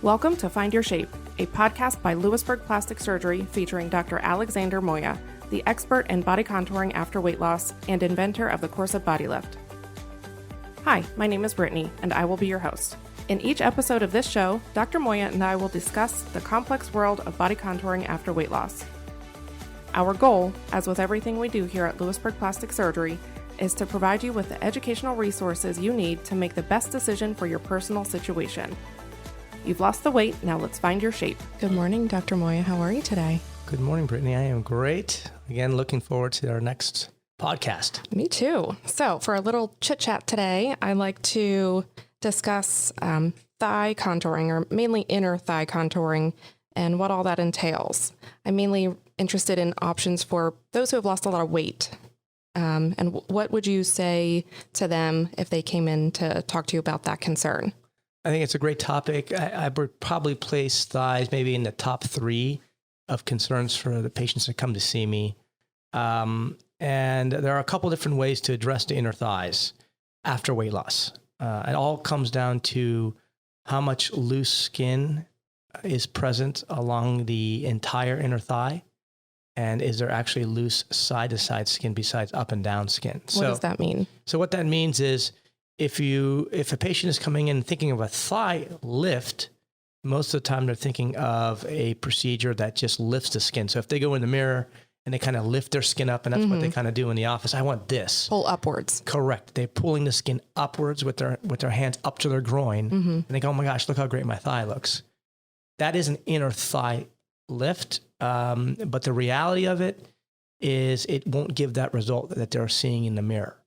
Welcome to Find Your Shape, a podcast by Lewisburg Plastic Surgery featuring Dr. Alexander Moya, the expert in body contouring after weight loss and inventor of the Corset Body Lift. Hi, my name is Brittany, and I will be your host. In each episode of this show, Dr. Moya and I will discuss the complex world of body contouring after weight loss. Our goal, as with everything we do here at Lewisburg Plastic Surgery, is to provide you with the educational resources you need to make the best decision for your personal situation. You've lost the weight, now let's find your shape. Good morning, Dr. Moya. How are you today? Good morning, Brittany. I am great. Again, looking forward to our next podcast. Me too. So for a little chit chat today, I like to discuss thigh contouring, or mainly inner thigh contouring, and what all that entails. I'm mainly interested in options for those who have lost a lot of weight. And what would you say to them if they came in to talk to you about that concern? I think it's a great topic. I would probably place thighs maybe in the top 3 of concerns for the patients that come to see me. And there are a couple different ways to address the inner thighs after weight loss. It all comes down to how much loose skin is present along the entire inner thigh. And is there actually loose side-to-side skin besides up and down skin? What does that mean? So what that means is if a patient is coming in thinking of a thigh lift, most of the time they're thinking of a procedure that just lifts the skin. So if they go in the mirror and they kind of lift their skin up, and that's what they kind of do in the office. I want this. Pull upwards. Correct. They're pulling the skin upwards with their hands up to their groin. And they go, oh my gosh, look how great my thigh looks. That is an inner thigh lift. But the reality of it is it won't give that result that they're seeing in the mirror,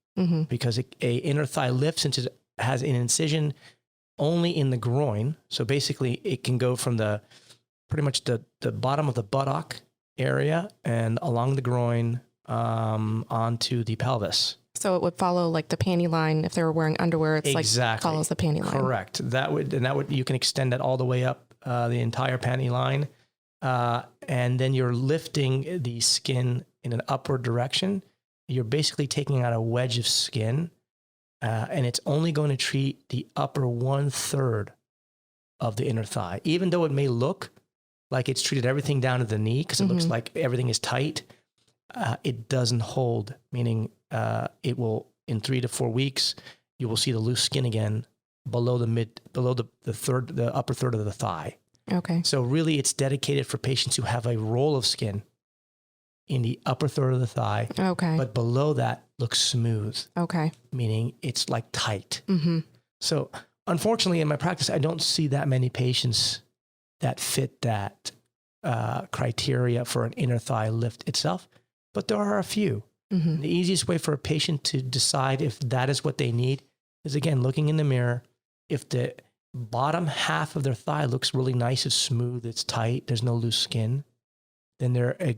because a inner thigh lift, since it has an incision only in the groin. So basically it can go from pretty much the bottom of the buttock area and along the groin, onto the pelvis. So it would follow like the panty line. If they were wearing underwear, it's like follows the panty line. Correct. That would you can extend that all the way up, the entire panty line. And then you're lifting the skin in an upward direction. You're basically taking out a wedge of skin, and it's only going to treat the upper 1/3 of the inner thigh. Even though it may look like it's treated everything down to the knee because it looks like everything is tight, it doesn't hold, meaning it will, in 3 to 4 weeks, you will see the loose skin again below the upper third of the thigh. Okay. So really it's dedicated for patients who have a roll of skin in the upper third of the thigh. Okay. But below that looks smooth. Okay. Meaning it's like tight. So unfortunately in my practice, I don't see that many patients that fit that criteria for an inner thigh lift itself, but there are a few. The easiest way for a patient to decide if that is what they need is, again, looking in the mirror. If the bottom half of their thigh looks really nice, it's smooth, it's tight, there's no loose skin, then the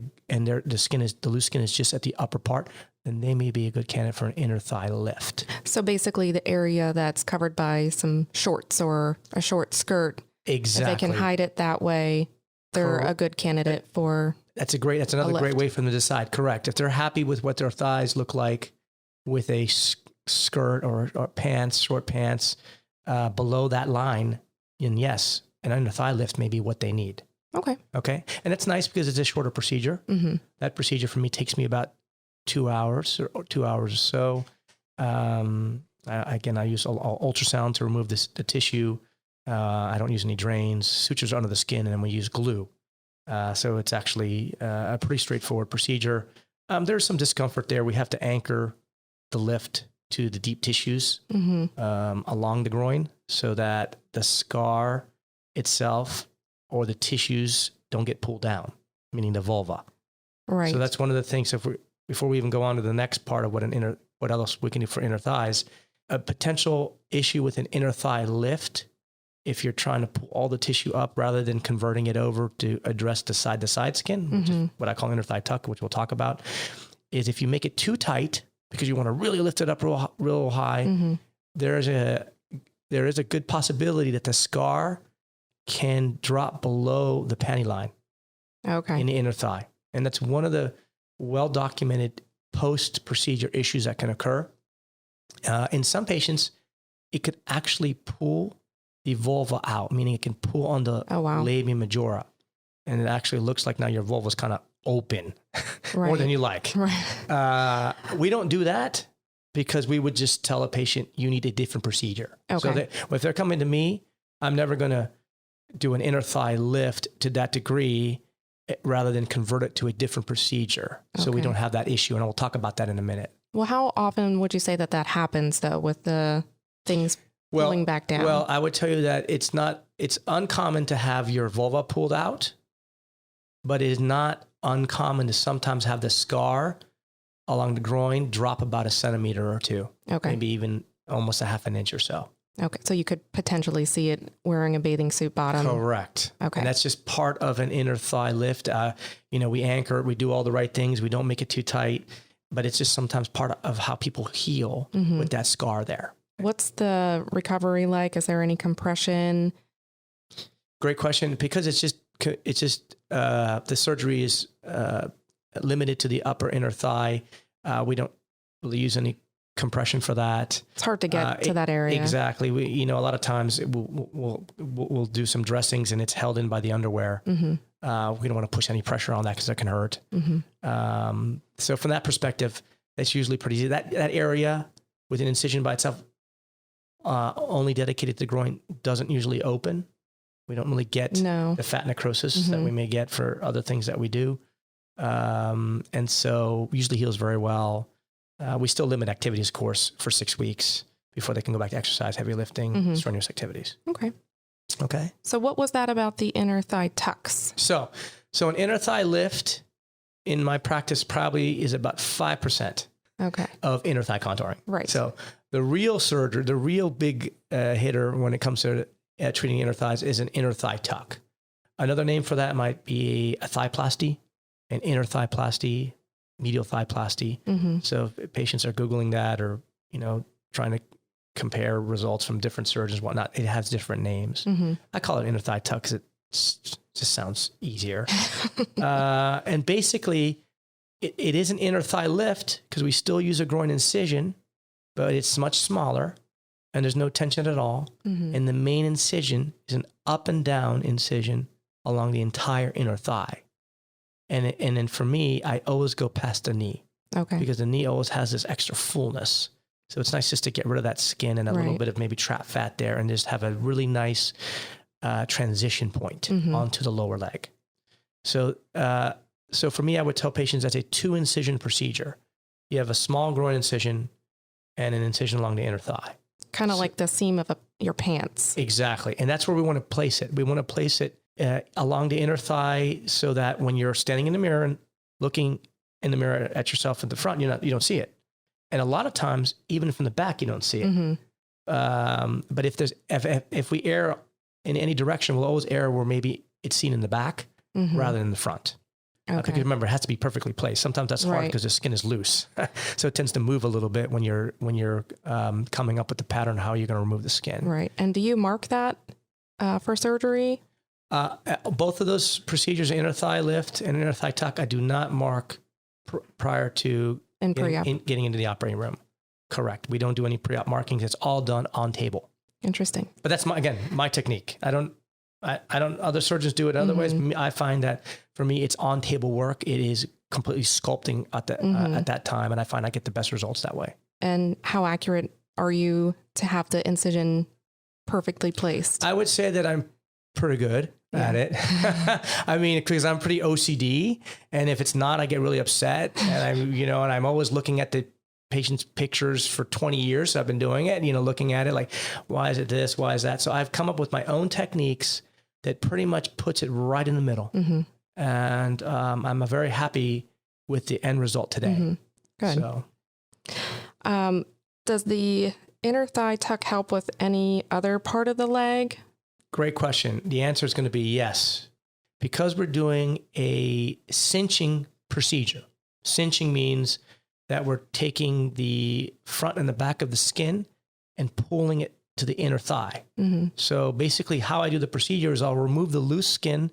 loose skin is just at the upper part, then they may be a good candidate for an inner thigh lift. So basically the area that's covered by some shorts or a short skirt. Exactly. If they can hide it that way, they're a good candidate for That's another great way for them to decide. Correct. If they're happy with what their thighs look like with a skirt or pants, short pants, below that line, and yes, an under thigh lift may be what they need. Okay. And it's nice because it's a shorter procedure. That procedure for me takes me about 2 hours or 2 hours or so. Again, I use ultrasound to remove the tissue. I don't use any drains. Sutures are under the skin, and then we use glue. So it's actually a pretty straightforward procedure. There's some discomfort there. We have to anchor the lift to the deep tissues along the groin so that the scar itself or the tissues don't get pulled down, meaning the vulva. Right. So that's one of the things. Before we even go on to the next part of what else we can do for inner thighs, a potential issue with an inner thigh lift, if you're trying to pull all the tissue up rather than converting it over to address the side-to-side skin, which is what I call inner thigh tuck, which we'll talk about, is if you make it too tight because you want to really lift it up real high, there is a good possibility that the scar can drop below the panty line in the inner thigh. And that's one of the well-documented post-procedure issues that can occur. In some patients, it could actually pull the vulva out, meaning it can pull on the labia majora. And it actually looks like now your vulva is kind of open more than you like. Right. We don't do that because we would just tell a patient, you need a different procedure. Okay. So if they're coming to me, I'm never going to do an inner thigh lift to that degree rather than convert it to a different procedure. So we don't have that issue. And we'll talk about that in a minute. Well, how often would you say that happens though with the things pulling back down? Well, I would tell you that it's uncommon to have your vulva pulled out, but it is not uncommon to sometimes have the scar along the groin drop about 1 centimeter or 2. Okay. Maybe even almost a half an inch or so. Okay. So you could potentially see it wearing a bathing suit bottom. Correct. Okay. And that's just part of an inner thigh lift. We anchor it, we do all the right things. We don't make it too tight, but it's just sometimes part of how people heal with that scar there. What's the recovery like? Is there any compression? Great question. Because it's just the surgery is limited to the upper inner thigh. We don't really use any compression for that. It's hard to get to that area. Exactly. We, a lot of times we'll do some dressings and it's held in by the underwear. We don't want to push any pressure on that because that can hurt. So from that perspective, that's usually pretty easy. That area with an incision by itself, only dedicated to the groin, doesn't usually open. We don't really get the fat necrosis that we may get for other things that we do. And so usually heals very well. We still limit activities, of course, for 6 weeks before they can go back to exercise, heavy lifting, strenuous activities. Okay. So what was that about the inner thigh tucks? So an inner thigh lift in my practice probably is about 5% of inner thigh contouring. Right. So the real surgery, the real big hitter when it comes to treating inner thighs is an inner thigh tuck. Another name for that might be a thigh-plasty, an inner thigh-plasty, medial thigh-plasty. So if patients are Googling that or, trying to compare results from different surgeons, whatnot, it has different names. I call it inner thigh tuck because it just sounds easier. And basically, it is an inner thigh lift because we still use a groin incision, but it's much smaller and there's no tension at all. And the main incision is an up and down incision along the entire inner thigh. And then for me, I always go past the knee. Because the knee always has this extra fullness. So it's nice just to get rid of that skin and a little bit of maybe trap fat there and just have a really nice transition point onto the lower leg. So for me, I would tell patients that's a 2-incision procedure. You have a small groin incision and an incision along the inner thigh. Kind of like the seam of your pants. Exactly. And that's where we want to place it. We want to place it along the inner thigh so that when you're standing in the mirror and looking in the mirror at yourself in the front, you don't see it. And a lot of times, even from the back, you don't see it. But if we err in any direction, we'll always err where maybe it's seen in the back rather than the front. Because remember, it has to be perfectly placed. Sometimes that's hard because the skin is loose. So it tends to move a little bit when you're coming up with the pattern, how you're going to remove the skin. Right. And do you mark that for surgery? Both of those procedures, inner thigh lift and inner thigh tuck, I do not mark prior to getting into the operating room. Correct. We don't do any pre-op markings. It's all done on table. Interesting. But that's my technique. I don't, other surgeons do it other ways. I find that for me, it's on table work. It is completely sculpting at that time. And I find I get the best results that way. And how accurate are you to have the incision perfectly placed? I would say that I'm pretty good at it. I mean, because I'm pretty OCD. And if it's not, I get really upset. And I'm always looking at the patient's pictures for 20 years. So I've been doing it, looking at it like, why is it this? Why is that? So I've come up with my own techniques that pretty much puts it right in the middle. And I'm very happy with the end result today. Good. So, does the inner thigh tuck help with any other part of the leg? Great question. The answer is going to be yes. Because we're doing a cinching procedure. Cinching means that we're taking the front and the back of the skin and pulling it to the inner thigh. So basically how I do the procedure is I'll remove the loose skin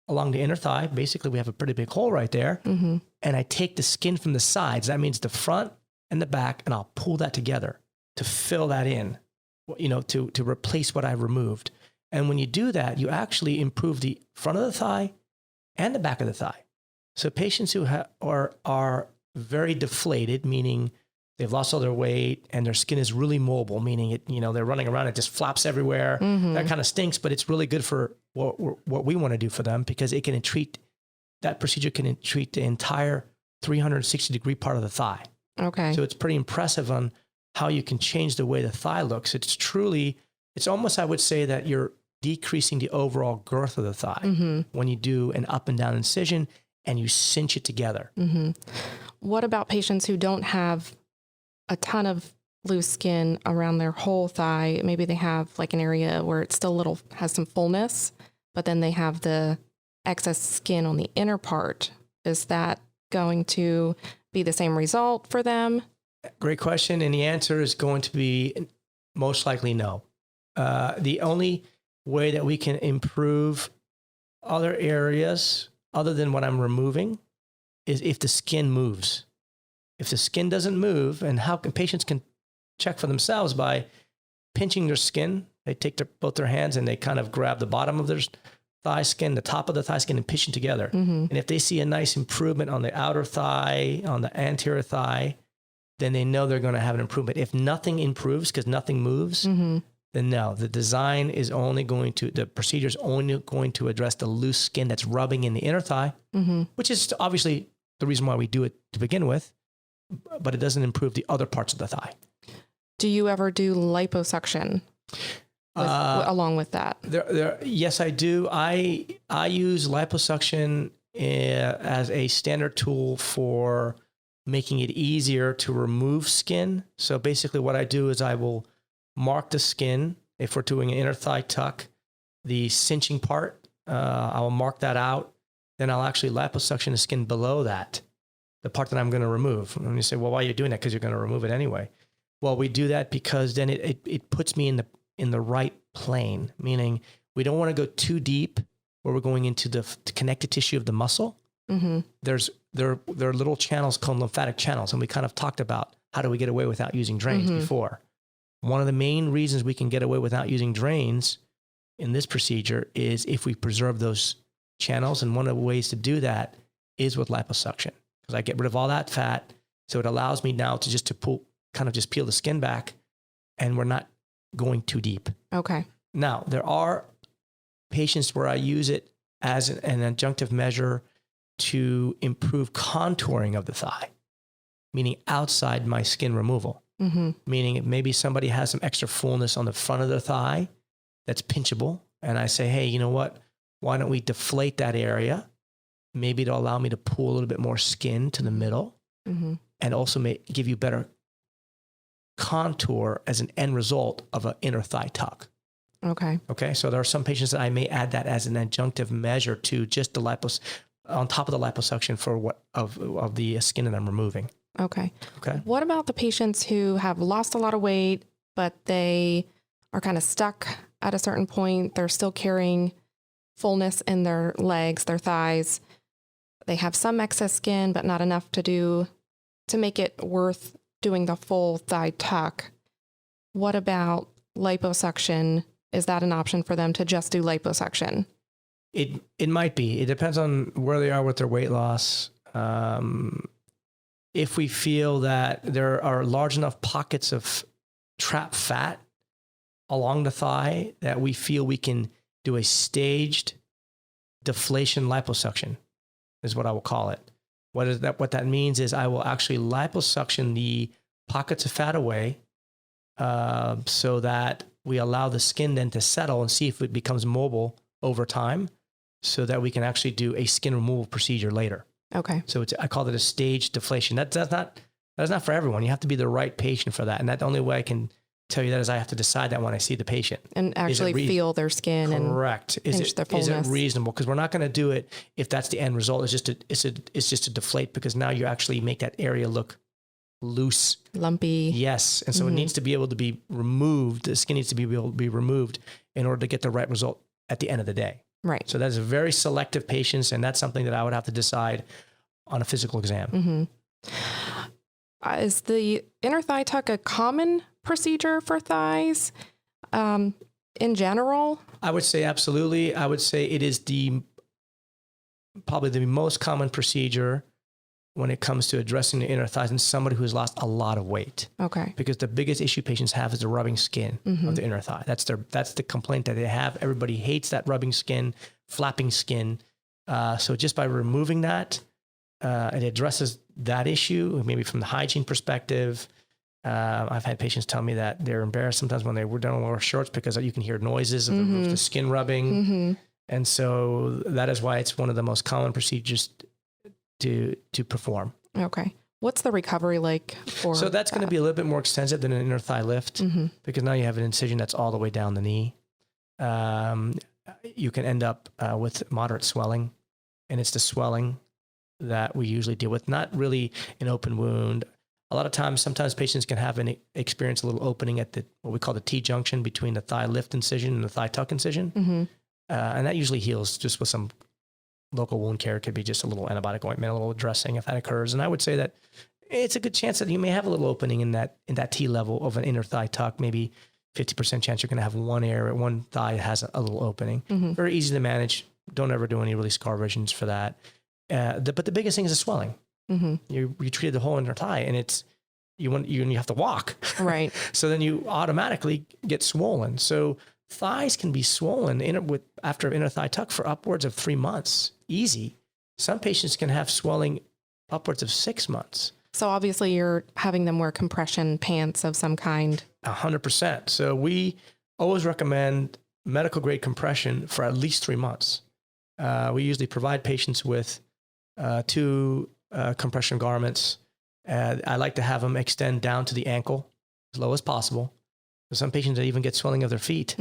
along the inner thigh. Basically we have a pretty big hole right there. And I take the skin from the sides. That means the front and the back, and I'll pull that together to fill that in to replace what I removed. And when you do that, you actually improve the front of the thigh and the back of the thigh. So patients who are very deflated, meaning they've lost all their weight and their skin is really mobile, meaning they're running around, it just flaps everywhere. Mm-hmm. That kind of stinks, but it's really good for what we want to do for them, because that procedure can treat the entire 360-degree part of the thigh. Okay. So it's pretty impressive on how you can change the way the thigh looks. It's almost, I would say, that you're decreasing the overall girth of the thigh mm-hmm. when you do an up and down incision and you cinch it together. Mm-hmm. What about patients who don't have a ton of loose skin around their whole thigh? Maybe they have like an area where it's still has some fullness, but then they have the excess skin on the inner part. Is that going to be the same result for them? Great question. And the answer is going to be most likely no. The only way that we can improve other areas other than what I'm removing is if the skin moves. If the skin doesn't move, and patients can check for themselves by pinching their skin. They take both their hands and they kind of grab the bottom of their thigh skin, the top of the thigh skin, and pinch them together. Mm-hmm. And if they see a nice improvement on the outer thigh, on the anterior thigh, then they know they're going to have an improvement. If nothing improves because nothing moves, mm-hmm. then no, the procedure is only going to address the loose skin that's rubbing in the inner thigh, mm-hmm. which is obviously the reason why we do it to begin with, but it doesn't improve the other parts of the thigh. Do you ever do liposuction along with that? Yes, I do. I use liposuction as a standard tool for making it easier to remove skin. So basically what I do is I will mark the skin. If we're doing an inner thigh tuck, the cinching part, I will mark that out. Then I'll actually liposuction the skin below that, the part that I'm going to remove. And you say, well, why are you doing that? Because you're going to remove it anyway. Well, we do that because then it puts me in the right plane, meaning we don't want to go too deep where we're going into the connective tissue of the muscle. Mm-hmm. There are little channels called lymphatic channels, and we kind of talked about how do we get away without using drains mm-hmm. before. One of the main reasons we can get away without using drains in this procedure is if we preserve those channels, and one of the ways to do that is with liposuction, because I get rid of all that fat, so it allows me now to peel the skin back, and we're not going too deep. Okay. Now, there are patients where I use it as an adjunctive measure to improve contouring of the thigh, meaning outside my skin removal. Mm-hmm. Meaning maybe somebody has some extra fullness on the front of their thigh that's pinchable. And I say, hey, you know what? Why don't we deflate that area? Maybe it'll allow me to pull a little bit more skin to the middle mm-hmm. and also give you better contour as an end result of an inner thigh tuck. Okay. So there are some patients that I may add that as an adjunctive measure to just the on top of the liposuction for of the skin that I'm removing. Okay. What about the patients who have lost a lot of weight, but they are kind of stuck at a certain point? They're still carrying fullness in their legs, their thighs. They have some excess skin, but not enough to make it worth doing the full thigh tuck. What about liposuction? Is that an option for them to just do liposuction? It might be. It depends on where they are with their weight loss. If we feel that there are large enough pockets of trapped fat along the thigh that we feel we can do a staged deflation liposuction, is what I will call it. What that means is I will actually liposuction the pockets of fat away so that we allow the skin then to settle and see if it becomes mobile over time, so that we can actually do a skin removal procedure later. Okay. So I call it a staged deflation. That's not for everyone. You have to be the right patient for that. And the only way I can tell you that is I have to decide that when I see the patient. And actually feel their skin. Correct. And pinch their fullness. Is it reasonable? Because we're not going to do it if that's the end result. It's just to deflate, because now you actually make that area look loose. Lumpy. Yes. And so it needs to be able to be removed. The skin needs to be able to be removed in order to get the right result at the end of the day. Right. So that's a very selective patients, and that's something that I would have to decide on a physical exam. Mm-hmm. Is the inner thigh tuck a common procedure for thighs? in general? I would say absolutely. I would say it is probably the most common procedure when it comes to addressing the inner thighs in somebody who has lost a lot of weight. Okay. Because the biggest issue patients have is the rubbing skin of the inner thigh. That's the complaint that they have. Everybody hates that rubbing skin, flapping skin. So just by removing that, it addresses that issue, maybe from the hygiene perspective. I've had patients tell me that they're embarrassed sometimes when they don't wear shorts because you can hear noises of the skin rubbing. And so that is why it's one of the most common procedures to perform. Okay. What's the recovery like for So that's going to be a little bit more extensive than an inner thigh lift because now you have an incision that's all the way down the knee. You can end up with moderate swelling, and it's the swelling that we usually deal with, not really an open wound. A lot of times, sometimes patients can have experience a little opening at what we call the T-junction between the thigh lift incision and the thigh tuck incision. And that usually heals just with some local wound care. It could be just a little antibiotic ointment, a little dressing if that occurs. And I would say that it's a good chance that you may have a little opening in that T level of an inner thigh tuck, maybe 50% chance you're going to have one thigh that has a little opening. Very easy to manage. Don't ever do any really scar visions for that. But the biggest thing is the swelling. You treated the whole inner thigh, and you have to walk. Right. So then you automatically get swollen. So thighs can be swollen after inner thigh tuck for upwards of 3 months. Easy. Some patients can have swelling upwards of 6 months. So obviously you're having them wear compression pants of some kind. 100%. So we always recommend medical grade compression for at least 3 months. We usually provide patients with 2 compression garments. I like to have them extend down to the ankle as low as possible. Some patients that even get swelling of their feet,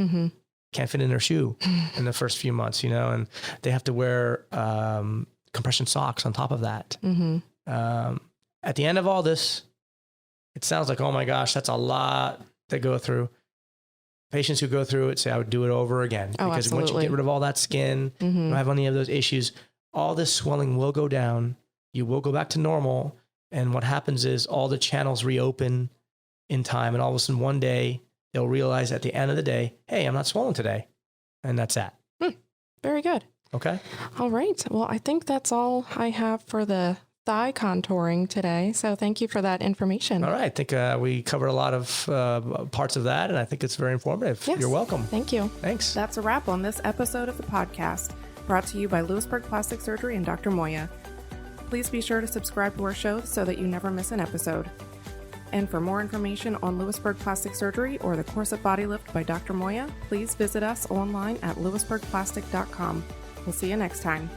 can't fit in their shoe in the first few months, and they have to wear compression socks on top of that. At the end of all this, it sounds like, oh my gosh, that's a lot to go through. Patients who go through it say, I would do it over again. Because absolutely. Once you get rid of all that skin, you don't have any of those issues, all this swelling will go down. You will go back to normal. And what happens is all the channels reopen in time. And all of a sudden one day, they'll realize at the end of the day, hey, I'm not swollen today. And that's that. Very good. Okay. All right. Well, I think that's all I have for the thigh contouring today. So thank you for that information. All right. I think we covered a lot of parts of that, and I think it's very informative. Yes. You're welcome. Thank you. Thanks. That's a wrap on this episode of the podcast, brought to you by Lewisburg Plastic Surgery and Dr. Moya. Please be sure to subscribe to our show so that you never miss an episode. And for more information on Lewisburg Plastic Surgery or the course of body lift by Dr. Moya, please visit us online at lewisburgplastic.com. We'll see you next time.